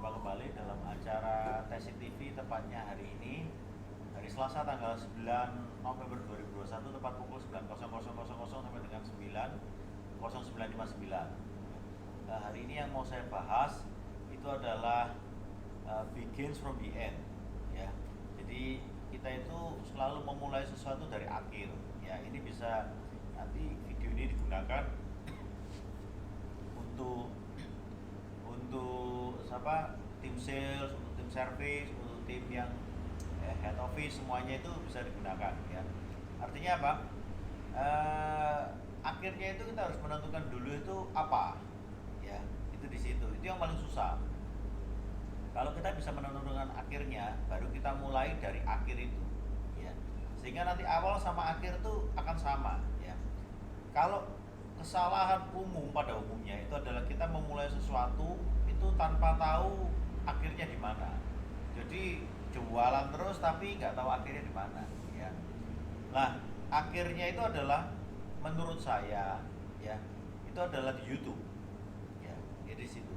berjumpa kembali dalam acara Tesi TV, tepatnya hari ini hari Selasa tanggal 9 November 2021 tepat pukul 9.00 sampai dengan 9.0959. Hari ini yang mau saya bahas itu adalah begins from the end, ya. Jadi kita itu selalu memulai sesuatu dari akhir, ya. Ini bisa nanti video ini digunakan untuk tim sales, untuk tim service, untuk tim yang head office, semuanya itu bisa digunakan, ya. Artinya apa? Akhirnya itu kita harus menentukan dulu itu apa, ya. Itu di situ. Itu yang paling susah. Kalau kita bisa menentukan akhirnya, baru kita mulai dari akhir itu, ya. Sehingga nanti awal sama akhir itu akan sama, ya. Kalau kesalahan umum pada umumnya itu adalah kita memulai sesuatu itu tanpa tahu akhirnya di mana. Jadi jualan terus tapi nggak tahu akhirnya di mana, ya. Nah, akhirnya itu adalah menurut saya, ya, itu adalah di YouTube, ya, di situ.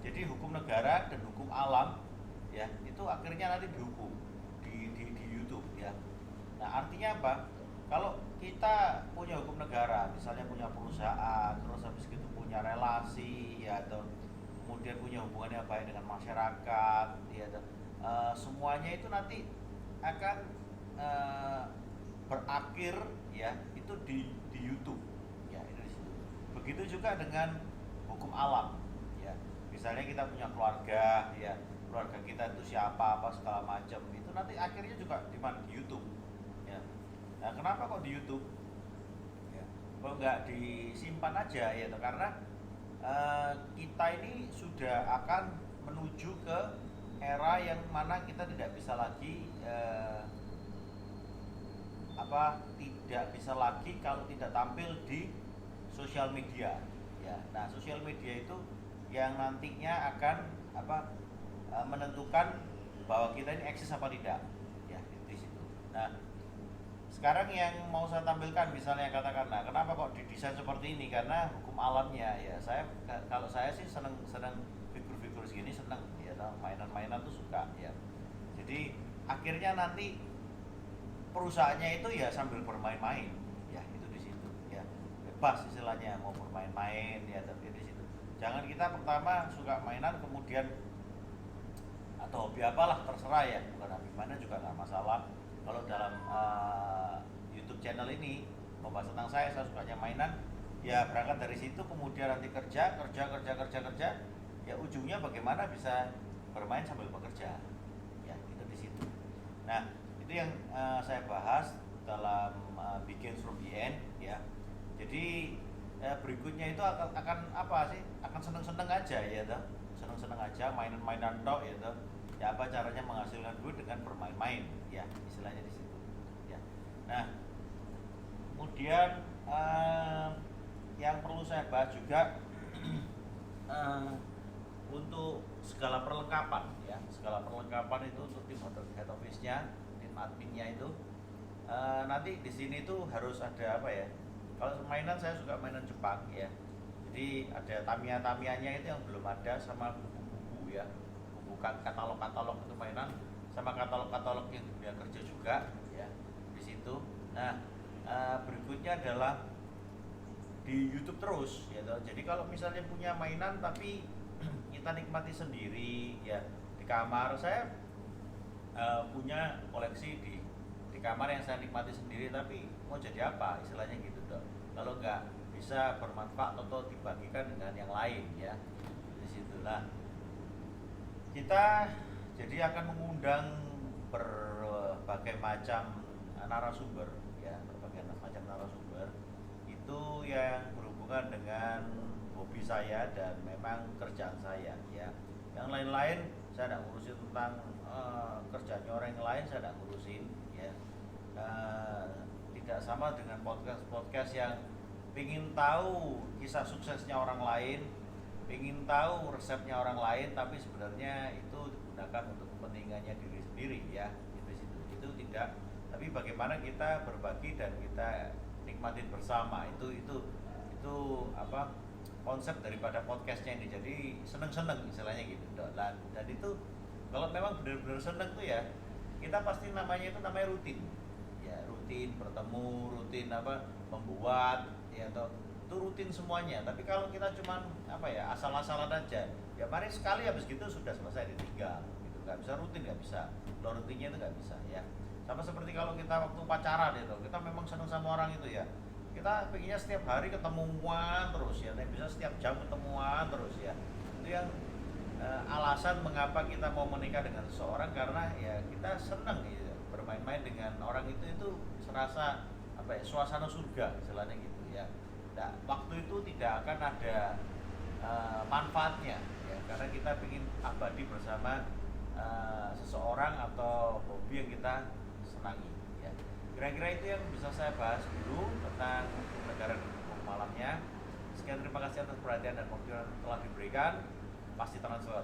Jadi hukum negara dan hukum alam, ya, itu akhirnya nanti dihukum di YouTube, ya. Nah, artinya apa? Kalau kita punya hukum negara, misalnya punya perusahaan, terus habis itu punya relasi, ya, atau kemudian punya hubungan yang baik dengan masyarakat, ya, semuanya itu nanti akan berakhir, ya, itu di YouTube, ya, itu di situ. Begitu juga dengan hukum alam, ya. Misalnya kita punya keluarga, ya, keluarga kita itu siapa, apa segala macam, itu nanti akhirnya juga di mana, di YouTube, ya. Nah, kenapa kok di YouTube? Ya, kok nggak disimpan aja, ya, karena kita ini sudah akan menuju ke era yang mana kita tidak bisa lagi tidak bisa lagi kalau tidak tampil di sosial media, ya. Nah, sosial media itu yang nantinya akan menentukan bahwa kita ini eksis apa tidak, ya, di situ. Nah, sekarang yang mau saya tampilkan misalnya katakanlah kenapa kok didesain seperti ini, karena hukum alamnya, ya. Kalau saya sih seneng figur-figur segini, seneng, ya, mainan-mainan tuh suka, ya. Jadi akhirnya nanti perusahaannya itu ya sambil bermain-main, ya, itu di situ, ya, bebas istilahnya mau bermain-main, ya, tapi di situ jangan kita pertama suka mainan kemudian atau hobi apalah terserah, ya, bukan hobi mainan juga nggak masalah. Kalau dalam YouTube channel ini membahas tentang saya sukanya mainan, ya, berangkat dari situ kemudian nanti kerja, ya, ujungnya bagaimana bisa bermain sambil bekerja, ya, itu di situ. Nah, itu yang saya bahas dalam Begins from the End, ya. Jadi berikutnya itu akan apa sih? Akan seneng-seneng aja, ya, seneng-seneng aja, mainan-mainan tok, ya, ya, apa caranya menghasilkan duit dengan bermain-main, ya, istilahnya di situ, ya. Nah, kemudian yang perlu saya bahas juga untuk segala perlengkapan, ya, segala perlengkapan itu untuk tim head office-nya, tim adminnya itu nanti di sini tuh harus ada apa, ya. Kalau mainan saya suka mainan Jepang, ya. Jadi ada Tamiya-Tamiyanya itu yang belum ada, sama buku-buku, ya. Bukan katalog-katalog untuk mainan, sama katalog-katalog yang dunia kerja juga, ya, di situ. Nah, berikutnya adalah di YouTube terus, ya. Jadi kalau misalnya punya mainan tapi kita nikmati sendiri, ya, di kamar. Saya punya koleksi di kamar yang saya nikmati sendiri, tapi mau jadi apa istilahnya gitu, dok. Kalau nggak bisa bermanfaat atau dibagikan dengan yang lain, ya, di situlah kita jadi akan mengundang berbagai macam narasumber, ya, berbagai macam narasumber itu yang berhubungan dengan hobi saya dan memang kerjaan saya, ya. Yang lain-lain saya tidak ngurusin tentang kerjanya orang yang lain, saya tidak ngurusin, ya. Tidak sama dengan podcast yang pingin tahu kisah suksesnya orang lain, ingin tahu resepnya orang lain, tapi sebenarnya itu digunakan untuk kepentingannya diri sendiri, ya, itu tidak. Tapi bagaimana kita berbagi dan kita nikmatin bersama, itu konsep daripada podcastnya ini, jadi seneng-seneng istilahnya gitu. Dan itu kalau memang benar-benar seneng tuh ya, kita pasti namanya rutin ya, rutin bertemu, rutin membuat ya, atau itu rutin semuanya. Tapi kalau kita cuman asal-asalan aja ya, mari sekali habis gitu sudah selesai, ditinggal gitu. Nggak bisa rutin, nggak bisa, kalau rutinnya itu nggak bisa ya. Sama seperti kalau kita waktu pacaran itu, kita memang seneng sama orang itu ya, kita pengennya setiap hari ketemuan terus ya, bisa setiap jam ketemuan terus ya. Itu yang alasan mengapa kita mau menikah dengan seseorang, karena ya kita senang ya, bermain-main dengan orang itu serasa suasana surga istilahnya gitu ya. Nah, waktu itu tidak akan ada manfaatnya ya, karena kita ingin abadi bersama seseorang atau hobi yang kita senangi ya. Kira-kira itu yang bisa saya bahas dulu tentang hukum negara dan hukum alamnya. Sekian, terima kasih atas perhatian dan waktu yang telah diberikan. Pasti transfer.